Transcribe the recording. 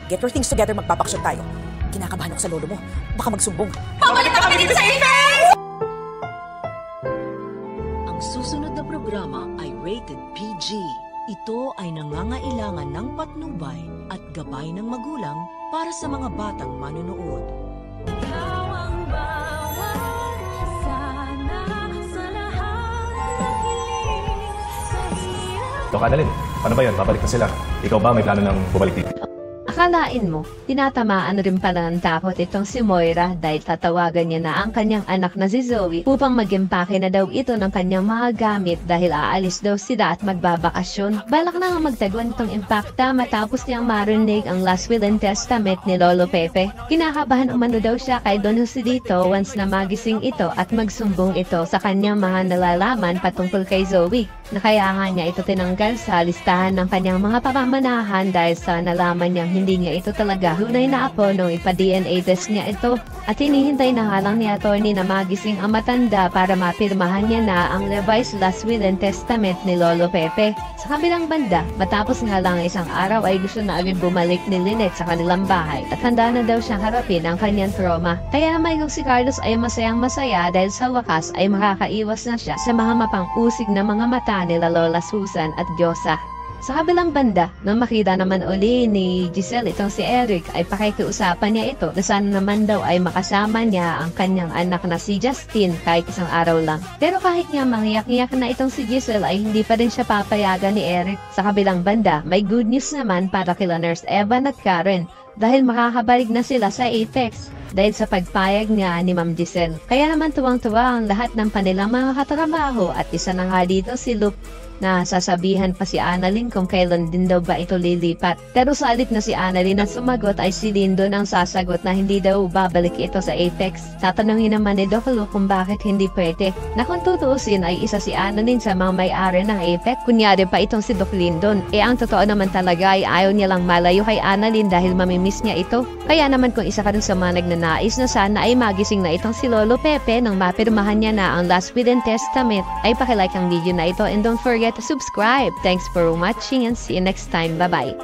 Get your things together, magpapaksyon tayo. Kinakabahan ako sa lolo mo. Baka magsumbong. Pabalik na kami dito sa Apex! Ang susunod na programa ay rated PG. Ito ay nangangailangan ng patnubay at gabay ng magulang para sa mga batang manonood. Ikaw ang bawat sana sa lahat ng hiling sa hirap. Dok Annalyn, paano ba yun? Babalik na sila. Ikaw ba may plano ng bumalik dito? Akalain mo, tinatamaan rin pala ng takot itong si Moira dahil tatawagan niya na ang kanyang anak na si Zoe upang mag-impake na daw ito ng kanyang mga gamit dahil aalis daw sila at magbabakasyon. Balak na nga magtaguan itong impakta matapos niyang marinig ang last will and testament ni Lolo Pepe. Kinakabahan umano daw siya kay Don Joselito once na magising ito at magsumbong ito sa kanyang mga nalalaman patungkol kay Zoe, na kaya nga niya ito tinanggal sa listahan ng kanyang mga pamamanahan dahil sa nalaman niyang hindi niya ito talaga tunay na apo nung ipa-DNA test niya ito. At hinihintay na nga lang ni attorney na magising ang matanda para mapirmahan niya na ang revised last will and testament ni Lolo Pepe. Sa kabilang banda, matapos nga lang isang araw ay gusto na agad bumalik ni Lynette sa kanilang bahay at handa na daw siyang harapin ang kanyang trauma. Kaya naman yung si Carlos ay masayang masaya dahil sa wakas ay makakaiwas na siya sa mga mapang-usig na mga mata nila Lola Susan at Diyosa. Sa kabilang banda, nang makita naman uli ni Giselle itong si Eric, ay pakikiusapan niya ito na sana naman daw ay makasama niya ang kanyang anak na si Justin kahit isang araw lang. Pero kahit nga mangyak-ngyak na itong si Giselle ay hindi pa rin siya papayagan ni Eric. Sa kabilang banda, may good news naman para kila Nurse Evan at Karen dahil makakabalik na sila sa Apex dahil sa pagpayag niya ni Ma'am Giselle. Kaya naman tuwang-tuwa ang lahat ng kanilang mga katrabaho at isa na nga dito si Luke na sasabihan pa si Annalyn kung kailan din daw ba ito lilipat. Pero sa halip na si Annalyn na sumagot ay si Lyndon ang sasagot na hindi daw babalik ito sa Apex. Tatanungin naman ni Doc Luke kung bakit hindi pwede. Na kung tutuusin ay isa si Annalyn sa mga may-ari ng Apex. Kunyari pa itong si Doc Lyndon. Ang totoo naman talaga ay ayaw niya lang malayo kay Annalyn dahil mamimiss niya ito. Kaya naman kung isa ka rin sa mga nagnanais na sana ay magising na itong si Lolo Pepe nang mapirmahan niya na ang last will and testament, ay pakilike ang video na ito and don't forget to subscribe. Thanks for watching and see you next time. Bye-bye.